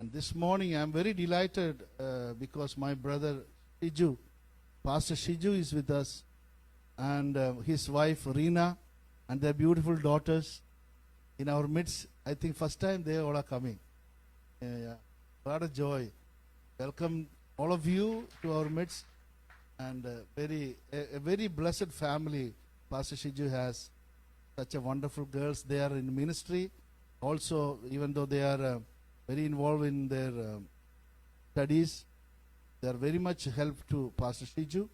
And this morning I'm very delighted because my brother Shiju, Pastor Shiju is with us, and his wife Reena and their beautiful daughters in our midst. I think first time they all are coming. Yeah. What a joy. Welcome all of you to our midst, and a very blessed family Pastor Shiju has. Such a wonderful girls. They are in ministry. Also, even though they are very involved in their studies, they are very much help to Pastor Shiju.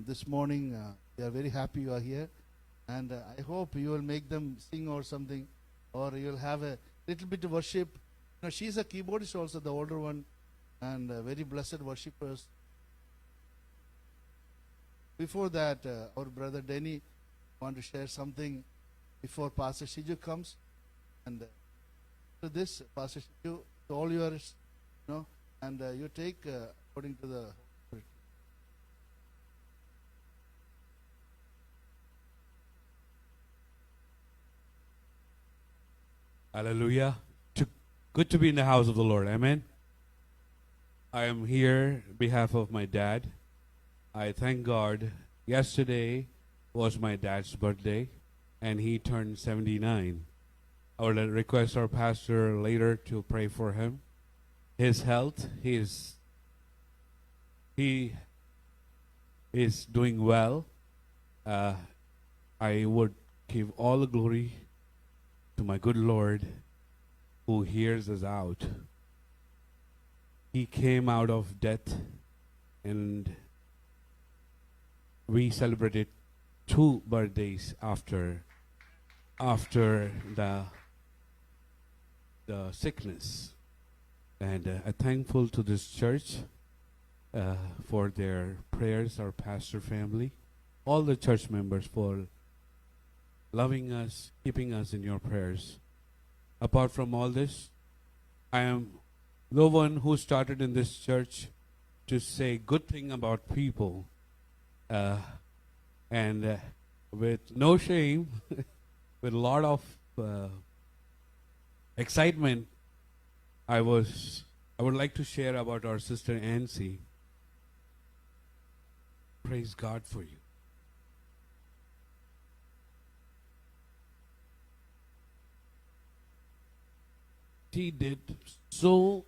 This morning, they are very happy you are here, and I hope you will make them sing or something, or you will have a little bit of worship. Now, she is a keyboardist also, the older one, and very blessed worshippers. Before that, our brother Denny want to share something before Pastor Shiju comes, and to this, Pastor Shiju, to all yours, and you take according to the. Hallelujah. Good to be in the house of the Lord. Amen. I am here on behalf of my dad. I thank God. Yesterday was my dad's birthday, and he turned 79. I would request our pastor later to pray for him. His health, he is doing well. I would give all the glory to my good Lord who hears us out. He came out of death, and we celebrated 2 birthdays after the sickness. And I'm thankful to this church for their prayers, our pastor family, all the church members for loving us, keeping us in your prayers. Apart from all this, I am the one who started in this church to say good thing about people, and with no shame, with a lot of excitement, I would like to share about our sister Nancy. Praise God for you. She did so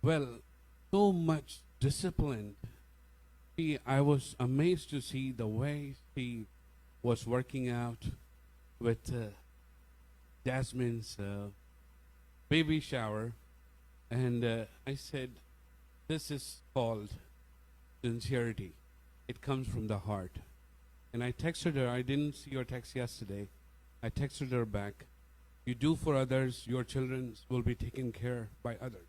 well, so much disciplined. I was amazed to see the way she was working out with Jasmine's baby shower. And I said, this is called sincerity. It comes from the heart. And I texted her. I didn't see your text yesterday. I texted her back. You do for others, your children will be taken care by others.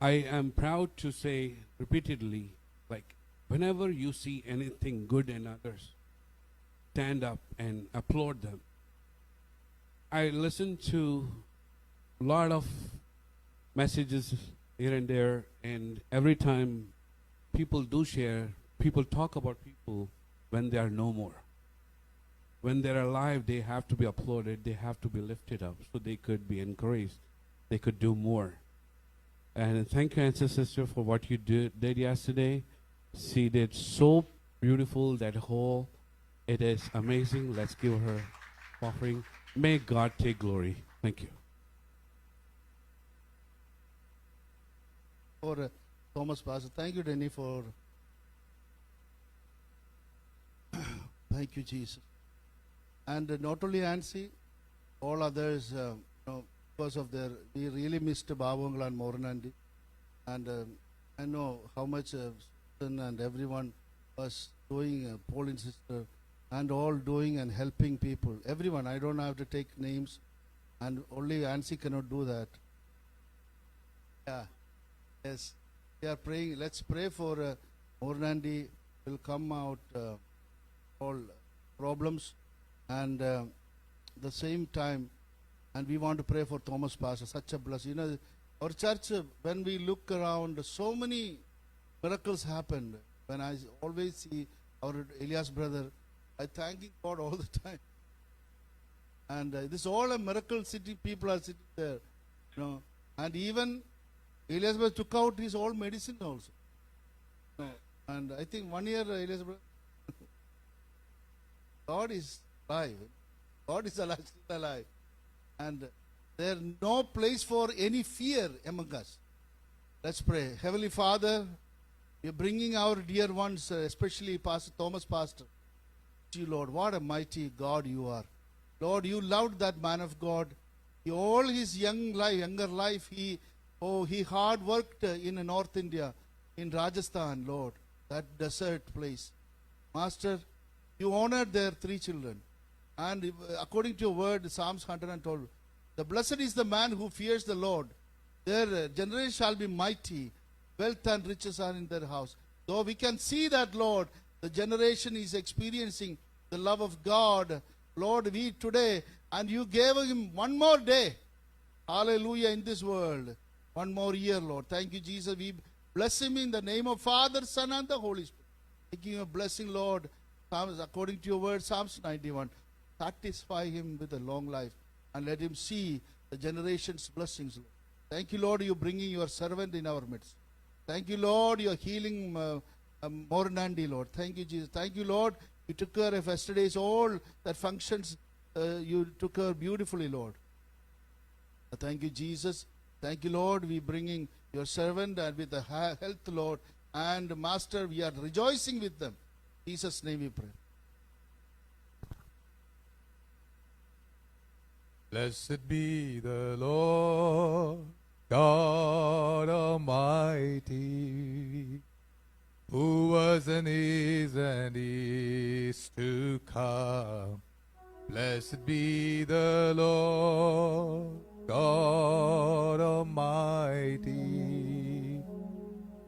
I am proud to say repeatedly, like, whenever you see anything good in others, stand up and applaud them. I listen to a lot of messages here and there, and every time people do share, people talk about people when they are no more. When they're alive, they have to be applauded, they have to be lifted up so they could be encouraged, they could do more. And thank you, Sister, for what you did yesterday. She did so beautiful, that whole. It is amazing. Let's give her offering. May God take glory. Thank you. For Thomas Pastor, thank you, Denny, for. Thank you, Jesus. And not only Nancy, all others, because of their, we really missed Babangla and Moranandi. And I know how much Susan and everyone was doing, Pauline sister, and all doing and helping people. Everyone, I don't have to take names, and only Nancy cannot do that. Yeah, yes, we are praying. Let's pray for Moranandi will come out all problems, and the same time, and we want to pray for Thomas Pastor, such a blessing. Our church, when we look around, so many miracles happened. When I always see our Elias brother, I thank God all the time. And this is all a miracle city. People are sitting there, you know. And even Elizabeth took out his old medicine also. You know. And I think 1 year Elizabeth, God is alive. God is alive, still alive. And there no place for any fear among us. Let's pray. Heavenly Father, we are bringing our dear ones, especially Pastor Thomas Pastor, to you, Lord. What a mighty God you are. Lord, you loved that man of God. All his younger life, he hard worked in North India, in Rajasthan, Lord, that desert place. Master, you honored their 3 children. And according to your word, Psalms 112, the blessed is the man who fears the Lord. Their generation shall be mighty. Wealth and riches are in their house. Though we can see that, Lord, the generation is experiencing the love of God. Lord, we today, and you gave him 1 more day. Hallelujah, in this world. 1 more year, Lord. Thank you, Jesus. We bless him in the name of Father, Son, and the Holy Spirit. Taking a blessing, Lord, according to your word, Psalms 91. Satisfy him with a long life and let him see the generation's blessings, Lord. Thank you, Lord, you're bringing your servant in our midst. Thank you, Lord, you're healing Moranandi, Lord. Thank you, Jesus. Thank you, Lord. You took care of yesterday's all that functions. You took care beautifully, Lord. Thank you, Jesus. Thank you, Lord. We bringing your servant and with the health, Lord. And Master, we are rejoicing with them. In Jesus' name we pray. Blessed be the Lord God Almighty, who was and is to come. Blessed be the Lord God Almighty,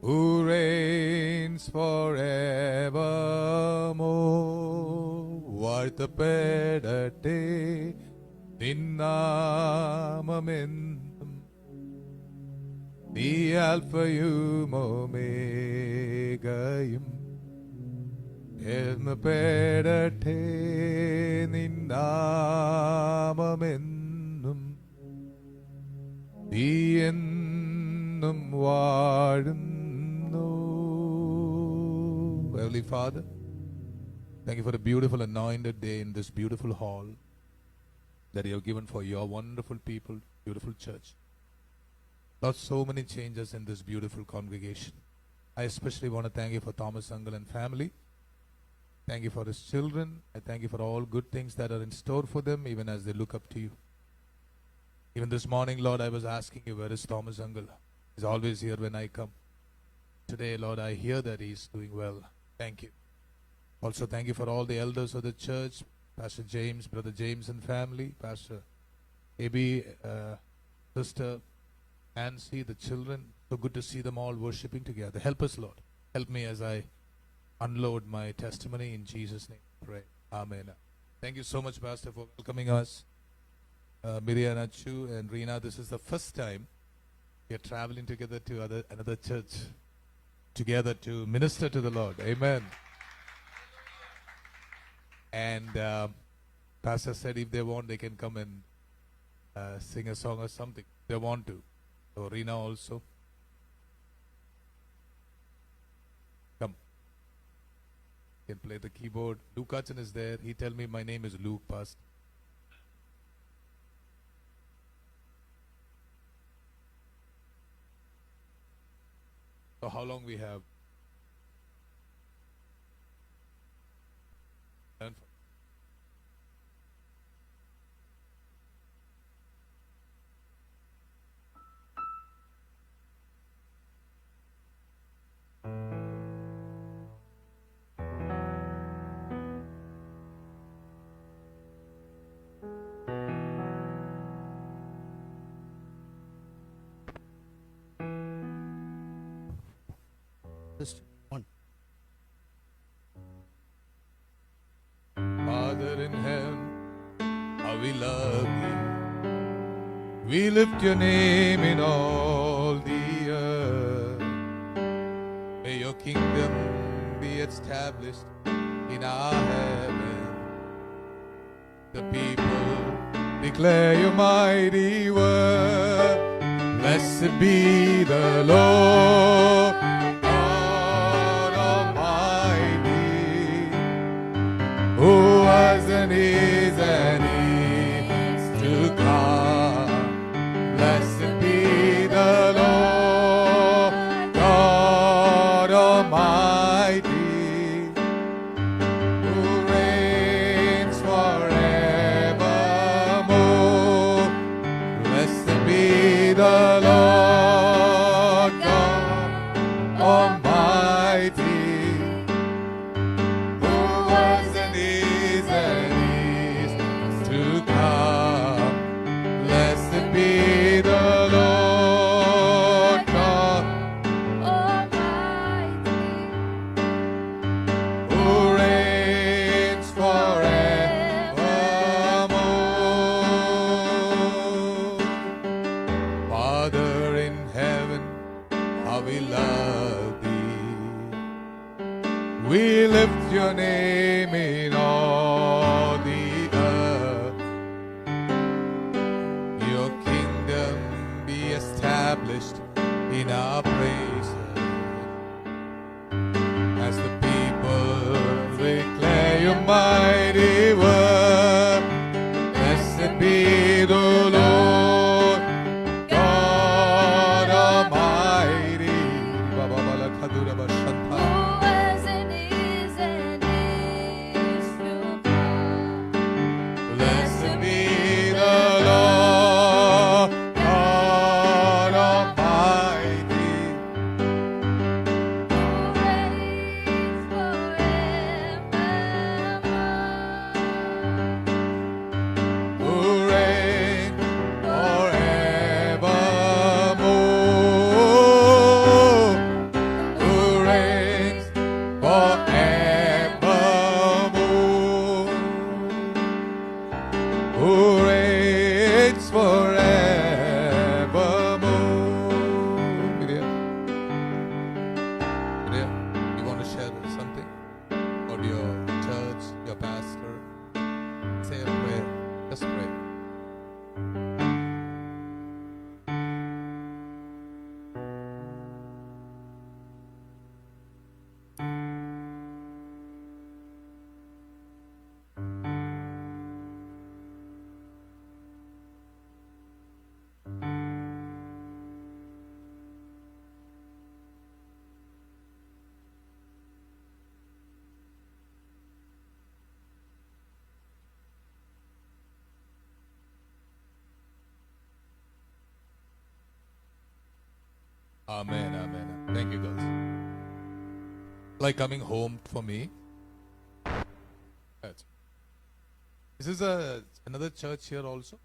who reigns forevermore. Varthapedate നിന്നാമമെന്നും നീ ആൽഫയും ഒമേഗയും എന്ന് പേടട്ടെ നിന്നാമമെന്നും നീ എന്നും വാഴുന്നു. Heavenly Father, thank you for a beautiful anointed day in this beautiful hall that you have given for your wonderful people, beautiful church. Lord, so many changes in this beautiful congregation. I especially want to thank you for Thomas Uncle and family. Thank you for his children. I thank you for all good things that are in store for them, even as they look up to you. Even this morning, Lord, I was asking you, where is Thomas Uncle? He's always here when I come. Today, Lord, I hear that he's doing well. Thank you. Also, thank you for all the elders of the church, Pastor James, Brother James and family, Pastor A.B., Sister Nancy, the children. So good to see them all worshiping together. Help us, Lord. Help me as I unload my testimony in Jesus' name. Pray. Amen. Thank you so much, Pastor, for welcoming us. Miriam, Chu, and Reena, this is the first time we are traveling together to another church, together to minister to the Lord. Amen. And Pastor said if they want, they can come and sing a song or something. They want to. So Reena also. Come. You can play the keyboard. Luke Hudson is there. He tell me my name is Luke, Pastor. So how long we have? Just one. Father in heaven, how we love you. We lift your name in all the earth. May your kingdom be established in our heaven. The people declare your mighty word. Blessed be the Lord God Almighty, who was and is to come. Blessed be the Lord God Almighty, who reigns forevermore. Blessed be the Lord God Almighty, who was and is to come. Blessed be the Lord God who reigns forevermore. Father in heaven, how we love thee. We lift your name in all the earth. Your kingdom be established in our praises, as the people declare your mighty word. Blessed be the Lord God Almighty. Baba Bala Kadura Bashanta. Blessed be the Lord God Almighty, who reigns forevermore. Who reigns forevermore. Who reigns forevermore. Miriam, you want to share something about your church, your pastor? Say a prayer. Just pray. Amen, amen. Thank you, girls. Like coming home for me. That's- This is another church here also.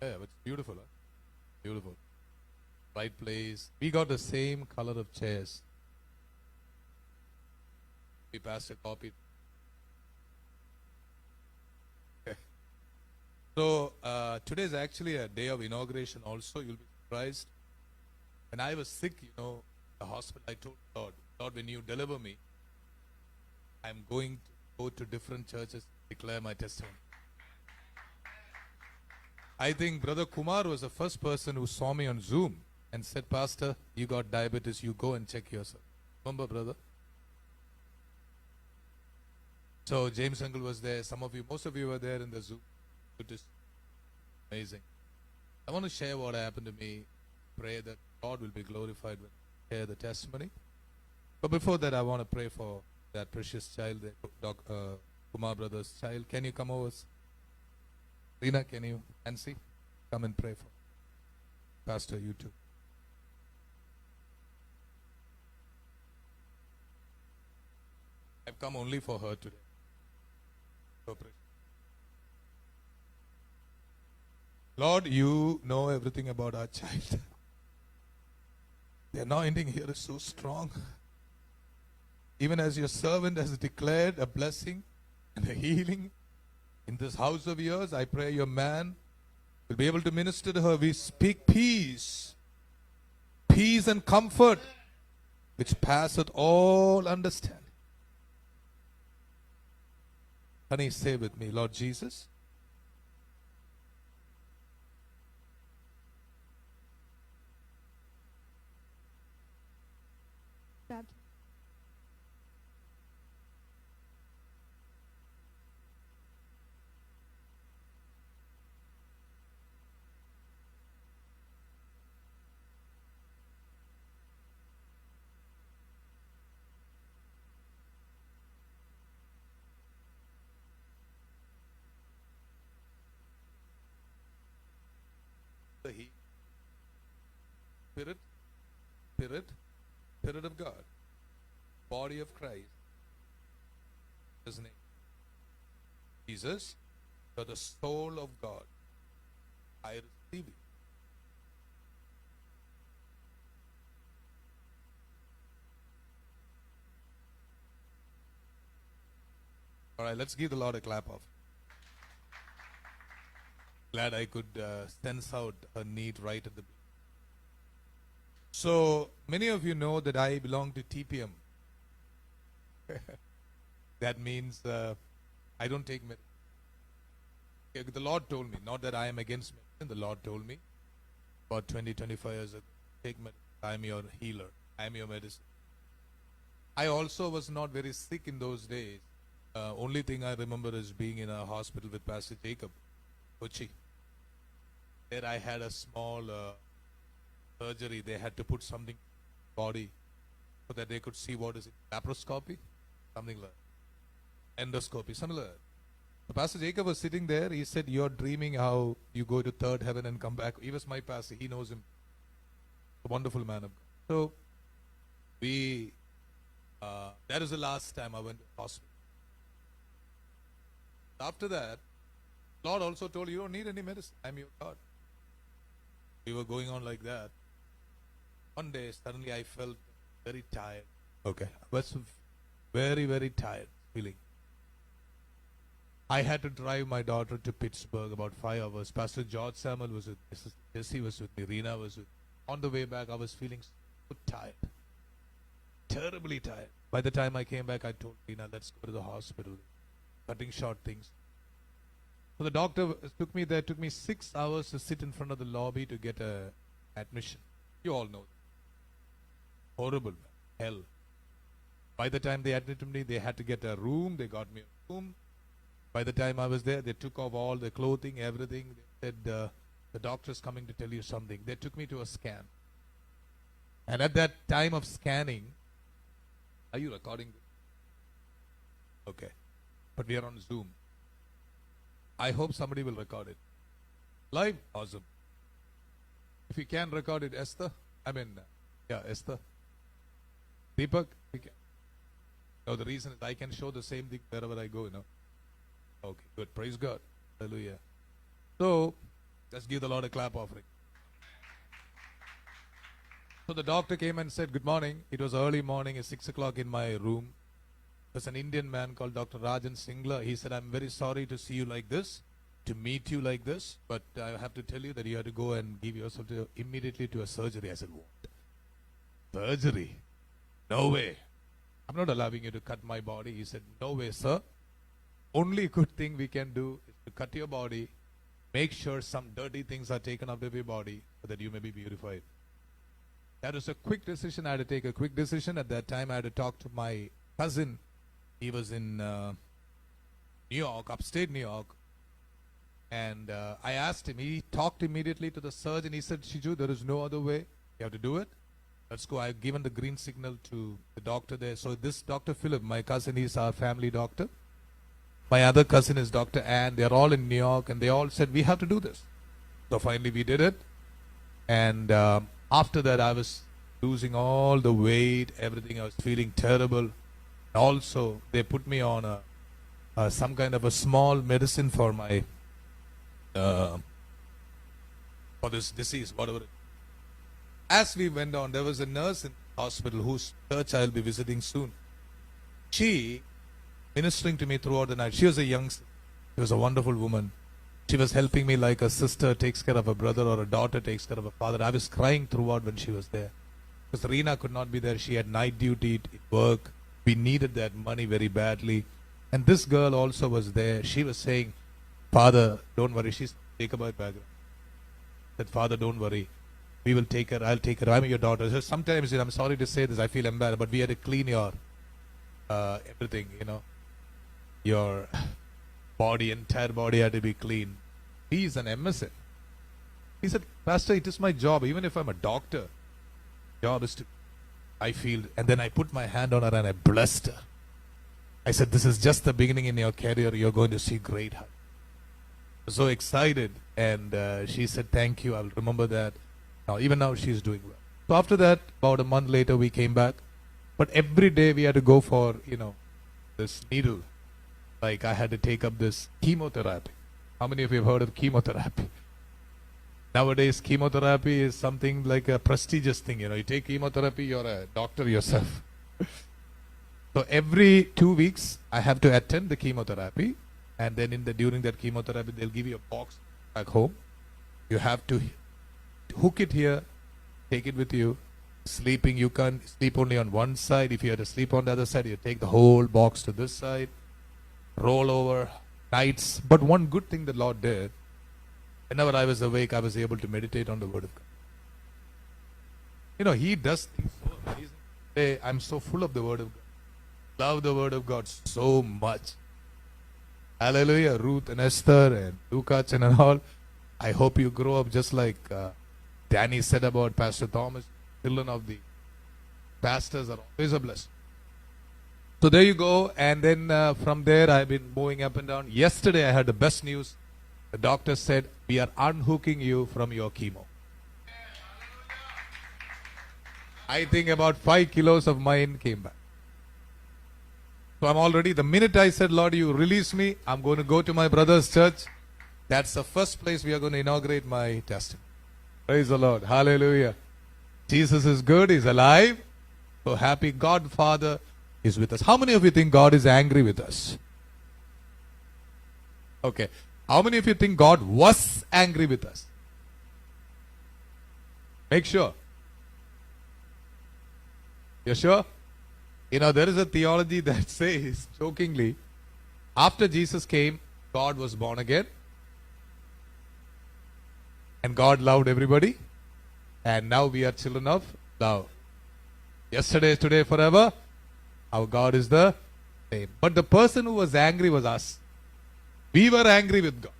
Yeah, but it's beautiful. Huh? Beautiful. Right place. We got the same color of chairs. We passed a copy. So today is actually a day of inauguration also. You'll be surprised. When I was sick, in the hospital, I told Lord, when you deliver me, I'm going to go to different churches, declare my testimony. I think Brother Kumar was the first person who saw me on Zoom and said, Pastor, you got diabetes, you go and check yourself. Remember, brother? So James Uncle was there. Most of you were there in the Zoom. It is amazing. I want to share what happened to me. Pray that God will be glorified when I share the testimony. But before that, I want to pray for that precious child, Kumar brother's child. Can you come over? Rina, can you? Nancy, come and pray for Pastor, you too. I've come only for her today. So pray. Lord, you know everything about our child. The anointing here is so strong. Even as your servant has declared a blessing and a healing in this house of yours, I pray your man will be able to minister to her. We speak peace and comfort which passeth all understanding. Honey, say with me, Lord Jesus, Dad. the He, Spirit, Spirit, Spirit of God, body of Christ, His name. Jesus, you're the soul of God. I receive it. All right, let's give the Lord a clap of. Glad I could sense out her need right at the beginning. So, many of you know that I belong to TPM. That means I don't take medicine. The Lord told me, not that I am against medicine, the Lord told me about 20-25 years ago, take medicine. I am your healer. I am your medicine. I also was not very sick in those days. Only thing I remember is being in a hospital with Pastor Jacob, Kochi. There I had a small surgery. They had to put something in the body so that they could see what is it, laparoscopy, something like that. Endoscopy, something like that. So Pastor Jacob was sitting there. He said, "You're dreaming how you go to third heaven and come back." He was my pastor. He knows him. A wonderful man of God. So that is the last time I went to the hospital. After that, Lord also told, "You don't need any medicine. I'm your God." We were going on like that. One day, suddenly I felt very tired. Okay. I was very, very tired feeling. I had to drive my daughter to Pittsburgh about 5 hours. Pastor George Samuel was with me. Mrs. Jesse was with me. Rena was with me. On the way back, I was feeling so tired. Terribly tired. By the time I came back, I told Rena, "Let's go to the hospital." Cutting short things. So the doctor took me there. Took me 6 hours to sit in front of the lobby to get a admission. You all know. Horrible. Hell. By the time they admitted me, they had to get a room. They got me a room. By the time I was there, they took off all the clothing, everything. They said, "The doctor's coming to tell you something." They took me to a scan. And at that time of scanning, are you recording this? Okay. But we are on Zoom. I hope somebody will record it. Live? Awesome. If you can record it, Esther. Esther. Deepak, we can. No, the reason is I can show the same thing wherever I go, Okay, good. Praise God. Hallelujah. So, let's give the Lord a clap offering. So the doctor came and said, "Good morning." It was early morning, at 6 o'clock in my room. There's an Indian man called Dr. Rajan Singla. He said, "I'm very sorry to see you like this, to meet you like this, but I have to tell you that you have to go and give yourself immediately to a surgery." I said, "What? Surgery? No way. I'm not allowing you to cut my body." He said, "No way, sir. Only good thing we can do is to cut your body, make sure some dirty things are taken out of your body so that you may be beautified." That was a quick decision. I had to take a quick decision. At that time, I had to talk to my cousin. He was in New York, upstate New York. And I asked him. He talked immediately to the surgeon. He said, "Shiju, there is no other way. You have to do it. Let's go." I've given the green signal to the doctor there. So this Dr. Philip, my cousin, is our family doctor. My other cousin is Dr. Ann. They're all in New York. And they all said, "We have to do this." So finally we did it. And after that, I was losing all the weight, everything. I was feeling terrible. Also, they put me on some kind of a small medicine for my for this disease, whatever it is. As we went on, there was a nurse in the hospital whose church I'll be visiting soon. She ministering to me throughout the night. She was a youngster. She was a wonderful woman. She was helping me like a sister takes care of a brother or a daughter takes care of a father. I was crying throughout when she was there. Because Rena could not be there. She had night duty at work. We needed that money very badly. And this girl also was there. She was saying, Father, don't worry. She's Jacobite background. Said, Father, don't worry. We will take her. I'll take her. I'm your daughter. So sometimes, I'm sorry to say this, I feel embarrassed, but we had to clean your everything, your body, entire body had to be clean. He is an MSN. He said, Pastor, it is my job. Even if I'm a doctor, job is to, I feel, and then I put my hand on her and I blessed her. I said, this is just the beginning in your career. You're going to see great heights. So excited. And she said, thank you. I'll remember that. Now, even now, she's doing well. So after that, about a month later, we came back. But every day we had to go for, this needle. Like I had to take up this chemotherapy. How many of you have heard of chemotherapy? Nowadays, chemotherapy is something like a prestigious thing. You take chemotherapy, you're a doctor yourself. So every 2 weeks, I have to attend the chemotherapy. And then during that chemotherapy, they'll give you a box back home. You have to hook it here, take it with you. Sleeping, you can't sleep only on one side. If you have to sleep on the other side, you take the whole box to this side. Roll over, nights. But one good thing the Lord did, whenever I was awake, I was able to meditate on the Word of God. He does things so amazing. Today, I'm so full of the Word of God. Love the Word of God so much. Hallelujah. Ruth and Esther and Lukács and all. I hope you grow up just like Danny said about Pastor Thomas. Children of the pastors are always a blessing. So there you go. And then from there, I've been moving up and down. Yesterday, I had the best news. The doctor said, we are unhooking you from your chemo. I think about 5 kilos of mine came back. So I'm already, the minute I said, Lord, you release me, I'm going to go to my brother's church. That's the first place we are going to inaugurate my testimony. Praise the Lord. Hallelujah. Jesus is good. He's alive. So happy. God Father is with us. How many of you think God is angry with us? Okay. How many of you think God was angry with us? Make sure. You're sure? There is a theology that says, jokingly, after Jesus came, God was born again. And God loved everybody. And now we are children of love. Yesterday, today, forever. Our God is the same. But the person who was angry was us. We were angry with God.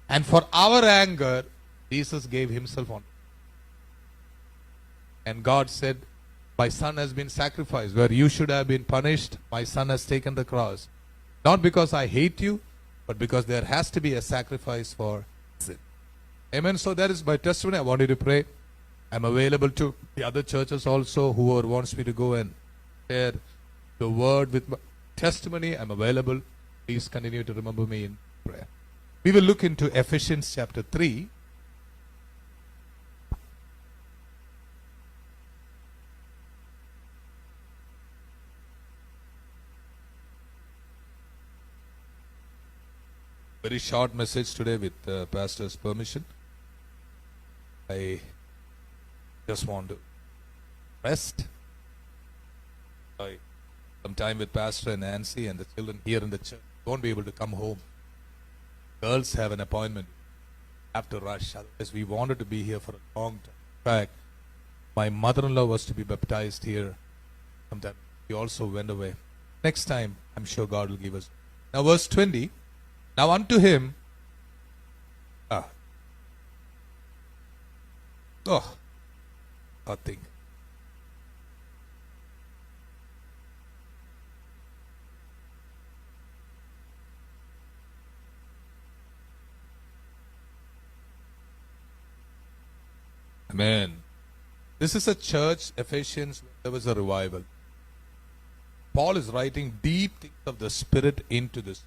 And for our anger, Jesus gave himself on. And God said, my son has been sacrificed. Where you should have been punished, my son has taken the cross. Not because I hate you, but because there has to be a sacrifice for sin. Amen. So that is my testimony. I want you to pray. I'm available to the other churches also. Whoever wants me to go and share the word with my testimony, I'm available. Please continue to remember me in prayer. We will look into Ephesians chapter 3. Very short message today with Pastor's permission. I just want to rest. Some time with Pastor and Nancy and the children here in the church. Won't be able to come home. Girls have an appointment. Have to rush. Otherwise, we wanted to be here for a long time. In fact, my mother-in-law was to be baptized here. Sometime he also went away. Next time, I'm sure God will give us. Now, verse 20. Now unto him. Nothing. Amen. This is a church, Ephesians, there was a revival. Paul is writing deep things of the Spirit into this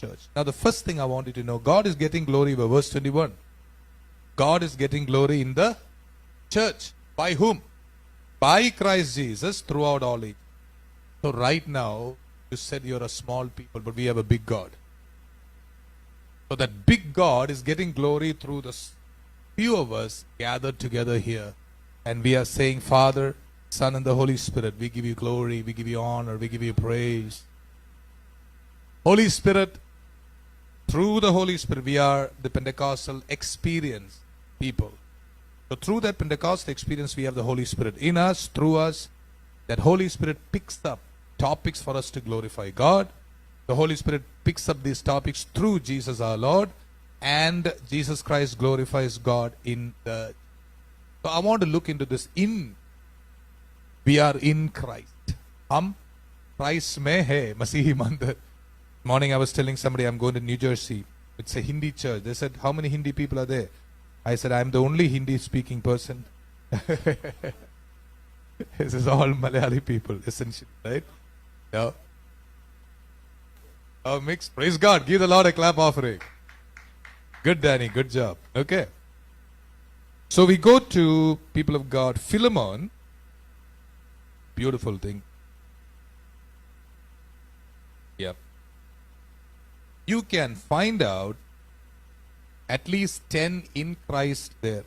church. Now the first thing I want you to know, God is getting glory by verse 21. God is getting glory in the church. By whom? By Christ Jesus throughout all ages. So right now, you said you're a small people, but we have a big God. So that big God is getting glory through the few of us gathered together here. And we are saying, Father, Son, and the Holy Spirit, we give you glory, we give you honor, we give you praise. Holy Spirit, through the Holy Spirit, we are the Pentecostal experience people. So through that Pentecostal experience, we have the Holy Spirit in us, through us. That Holy Spirit picks up topics for us to glorify God. The Holy Spirit picks up these topics through Jesus our Lord, and Jesus Christ glorifies God in the. So I want to look into this. We are in Christ. Christ mein hai, Masihi Mandir. Morning I was telling somebody I'm going to New Jersey. It's a Hindi church. They said, how many Hindi people are there? I said, I'm the only Hindi speaking person. This is all Malayali people, essentially, right? Yeah. Oh, mix. Praise God. Give the Lord a clap offering. Good, Danny. Good job. Okay. So we go to people of God. Philemon. Beautiful thing. Yep. You can find out at least 10 in Christ there.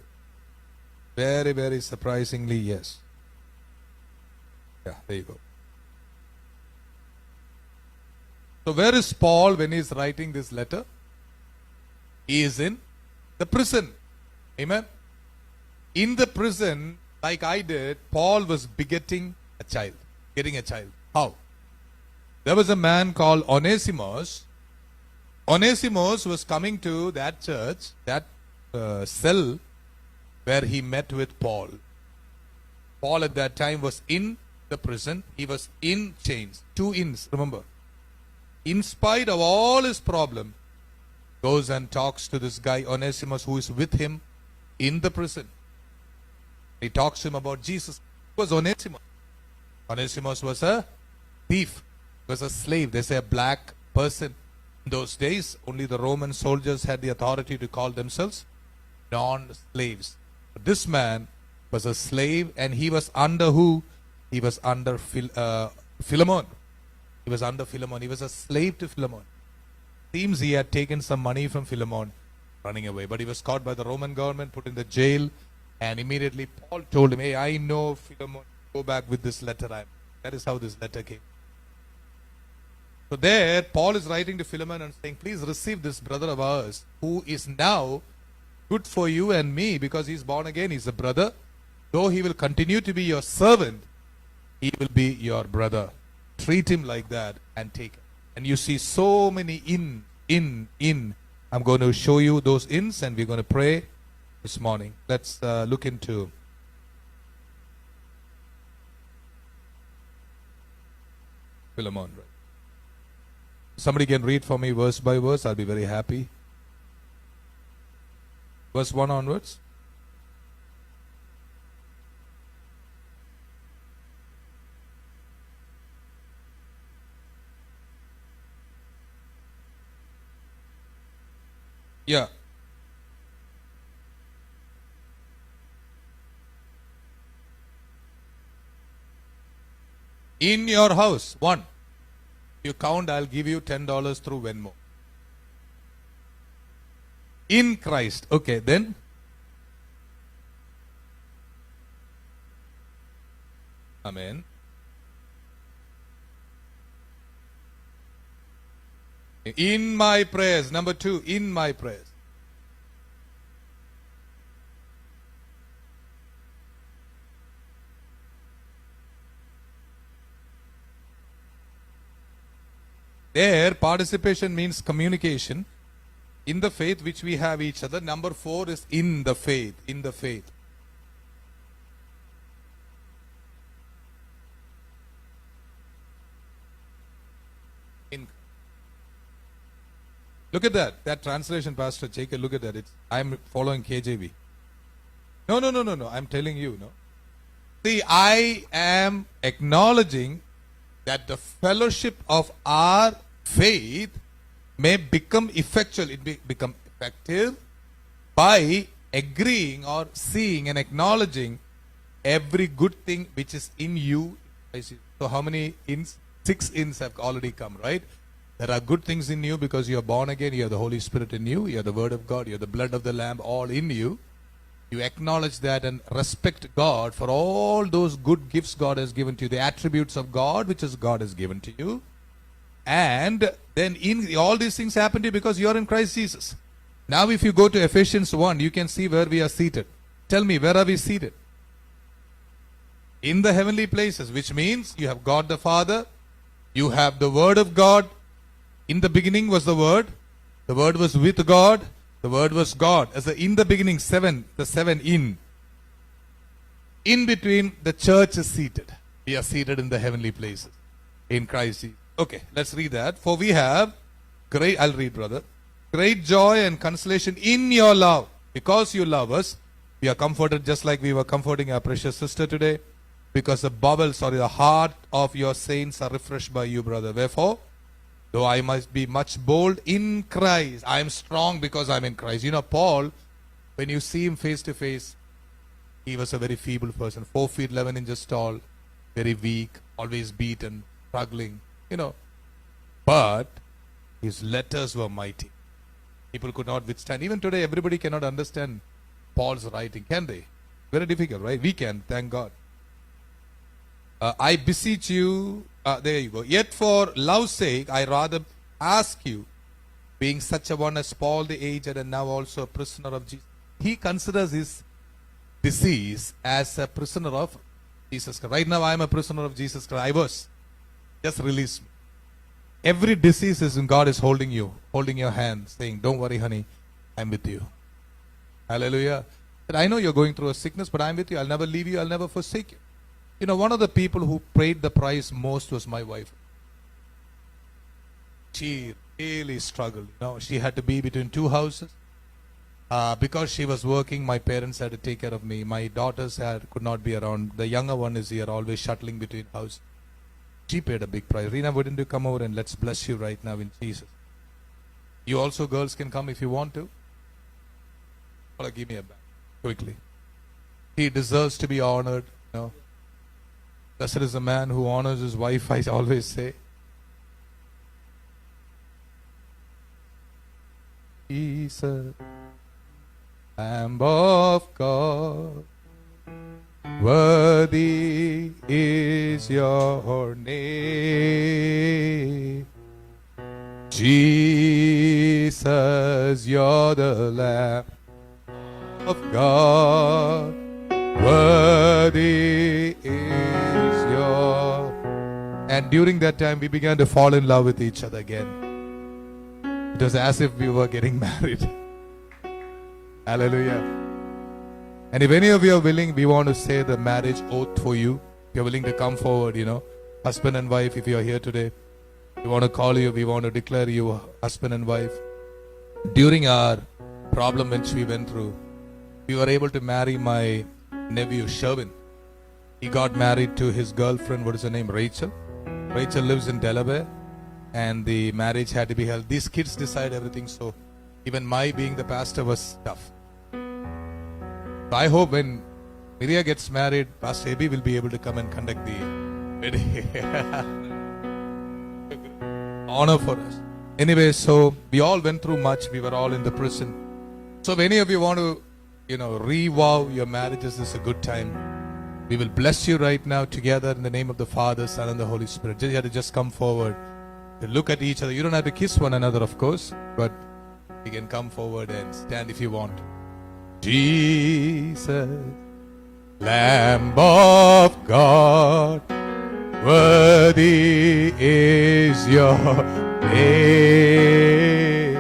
Very, very surprisingly, yes. Yeah, there you go. So where is Paul when he is writing this letter? He is in the prison. Amen. In the prison, like I did, Paul was begetting a child. Getting a child. How? There was a man called Onesimus. Onesimus was coming to that church, that cell where he met with Paul. Paul at that time was in the prison. He was in chains. 2 ins, remember. In spite of all his problem, goes and talks to this guy Onesimus who is with him in the prison. He talks to him about Jesus. Who was Onesimus? Onesimus was a thief. He was a slave. They say a black person. In those days, only the Roman soldiers had the authority to call themselves non-slaves. But this man was a slave, and he was under who? He was under Philemon. He was under Philemon. He was a slave to Philemon. Seems he had taken some money from Philemon, running away. But he was caught by the Roman government, put in the jail, and immediately Paul told him, hey, I know Philemon, go back with this letter. That is how this letter came. So there, Paul is writing to Philemon and saying, please receive this brother of ours, who is now good for you and me, because he's born again, he's a brother. Though he will continue to be your servant, he will be your brother. Treat him like that and take him. And you see so many in. I'm going to show you those ins, and we're going to pray this morning. Let's look into Philemon. Right? Somebody can read for me verse by verse. I'll be very happy. Verse 1 onwards. Yeah. In your house, 1. You count, I'll give you $10 through Venmo. In Christ. Okay, then. Amen. In my prayers. Number 2, in my prayers. There, participation means communication in the faith which we have each other. Number 4 is in the faith. In the faith. In. Look at that. That translation, Pastor. Take a look at that. I'm following KJV. No. I'm telling you, no. See, I am acknowledging that the fellowship of our faith may become effectual. It become effective by agreeing or seeing and acknowledging every good thing which is in you. So how many ins? 6 ins have already come, right? There are good things in you because you are born again. You have the Holy Spirit in you. You have the Word of God. You have the blood of the Lamb all in you. You acknowledge that and respect God for all those good gifts God has given to you, the attributes of God which is God has given to you. And then in all these things happen to you because you are in Christ Jesus. Now if you go to Ephesians 1, you can see where we are seated. Tell me, where are we seated? In the heavenly places, which means you have God the Father, you have the Word of God. In the beginning was the Word was with God, the Word was God. As in the beginning, the seven in between, the church is seated. We are seated in the heavenly places in Christ Jesus. Okay, let's read that. For we have I'll read, brother. Great joy and consolation in your love. Because you love us, we are comforted just like we were comforting our precious sister today. Because the heart of your saints are refreshed by you, brother. Wherefore, though I must be much bold in Christ, I am strong because I am in Christ. You know, Paul, when you see him face to face, he was a very feeble person, 4 feet 11 inches tall, very weak, always beaten, struggling, you know. But his letters were mighty. People could not withstand. Even today, everybody cannot understand Paul's writing, can they? Very difficult, right? We can, thank God. I beseech you, there you go. Yet for love's sake, I rather ask you, being such a one as Paul the aged and now also a prisoner of Jesus. He considers his disease as a prisoner of Jesus Christ. Right now I am a prisoner of Jesus Christ. I was. Just release me. Every disease is God is holding you, holding your hand, saying, don't worry, honey, I'm with you. Hallelujah. But I know you're going through a sickness, but I'm with you. I'll never leave you. I'll never forsake you. You know, one of the people who paid the price most was my wife. She really struggled. You know, she had to be between two houses. Because she was working, my parents had to take care of me. My daughters could not be around. The younger one is here, always shuttling between houses. She paid a big price. Reena, wouldn't you come over and let's bless you right now in Jesus? You also, girls, can come if you want to. Or give me a bag quickly. He deserves to be honored. You know. Blessed is the man who honors his wife, I always say. Jesus, Lamb of God, worthy is your name. Jesus, you're the Lamb of God, worthy is your. And during that time, we began to fall in love with each other again. It was as if we were getting married. Hallelujah. And if any of you are willing, we want to say the marriage oath for you. If you're willing to come forward, you know, husband and wife, if you're here today, we want to call you, we want to declare you husband and wife. During our problem which we went through, we were able to marry my nephew Sherwin. He got married to his girlfriend, what is her name, Rachel. Rachel lives in Delaware, and the marriage had to be held. These kids decide everything, so even my being the pastor was tough. So I hope when Miria gets married, Pastor Ebi will be able to come and conduct the wedding. Honor for us. Anyway, so we all went through much. We were all in the prison. So if any of you want to, you know, re-vow your marriages, this is a good time. We will bless you right now together in the name of the Father, Son, and the Holy Spirit. You have to just come forward. To look at each other. You don't have to kiss one another, of course, but you can come forward and stand if you want. Jesus, Lamb of God, worthy is your name.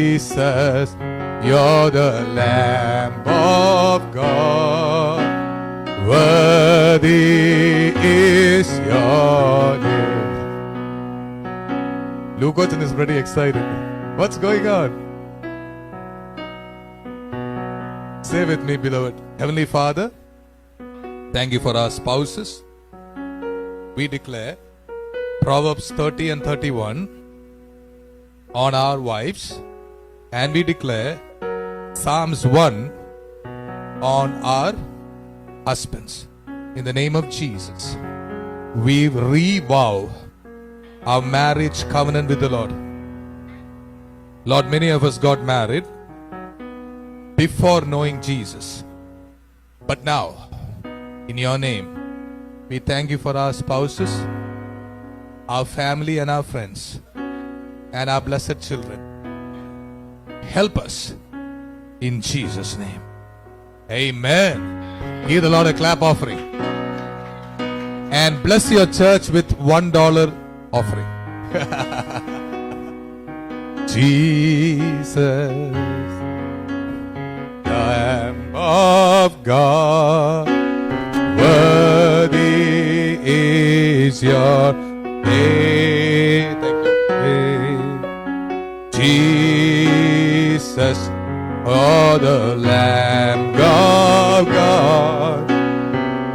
Jesus, you're the Lamb of God, worthy is your name. Luke Watson is pretty excited. What's going on? Say with me, beloved. Heavenly Father, thank you for our spouses. We declare Proverbs 30 and 31 on our wives, and we declare Psalms 1 on our husbands. In the name of Jesus, we re-vow our marriage covenant with the Lord. Lord, many of us got married before knowing Jesus. But now, in your name, we thank you for our spouses. our family and our friends, and our blessed children. Help us in Jesus' name. Amen. Give the Lord a clap offering. And bless your church with $1 offering. Jesus, Lamb of God, worthy is your name. Thank you. Jesus, oh, the Lamb of God,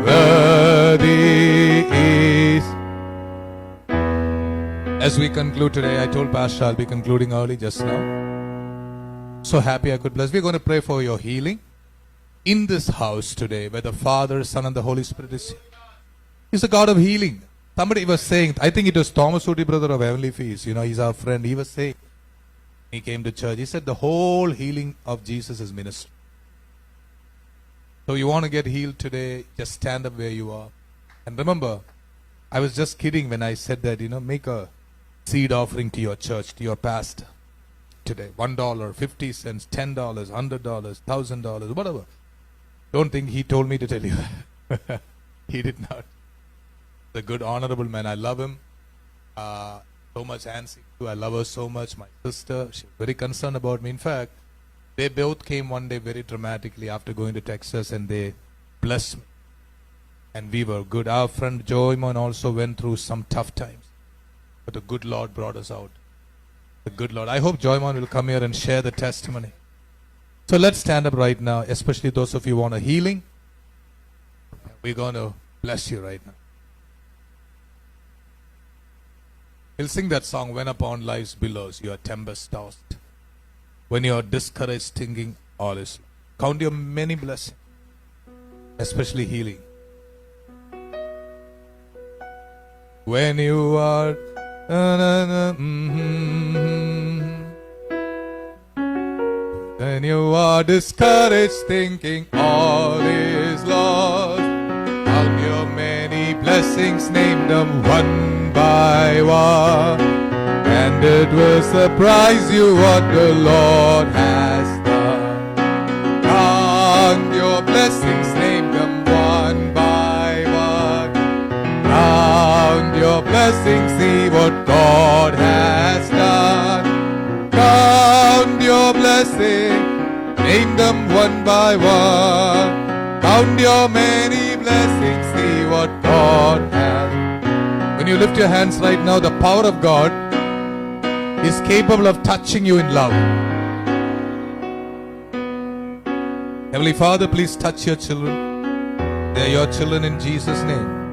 worthy is. As we conclude today, I told Pastor I'll be concluding early just now. So happy I could bless. We're going to pray for your healing in this house today, where the Father, Son, and the Holy Spirit is. He's a God of healing. Somebody was saying, I think it was Thomas Udi, brother of Heavenly Feast. He's our friend. He was saying, he came to church. He said the whole healing of Jesus is ministry. So you want to get healed today, just stand up where you are. And remember, I was just kidding when I said that, make a seed offering to your church, to your pastor today. $1, 50 cents, $10, $100, $1,000, whatever. Don't think he told me to tell you. He did not. The good, honorable man. I love him. So much Nancy too. I love her so much. My sister, she's very concerned about me. In fact, they both came one day very dramatically after going to Texas, and they blessed me. And we were good. Our friend Joymon also went through some tough times. But the good Lord brought us out. The good Lord. I hope Joymon will come here and share the testimony. So let's stand up right now, especially those of you who want a healing. We're going to bless you right now. We'll sing that song, When Upon Life's Billows You Are Tempest Tossed. When you are discouraged, thinking all is lost. Count your many blessings, especially healing. When you are when you are discouraged, thinking all is lost, count your many blessings, name them one by one, and it will surprise you what the Lord has done. Count your blessings, name them one by one. Count your blessings, see what God has done. Count your blessings, name them one by one. Count your many blessings, see what God has. When you lift your hands right now, the power of God is capable of touching you in love. Heavenly Father, please touch your children. They are your children in Jesus' name.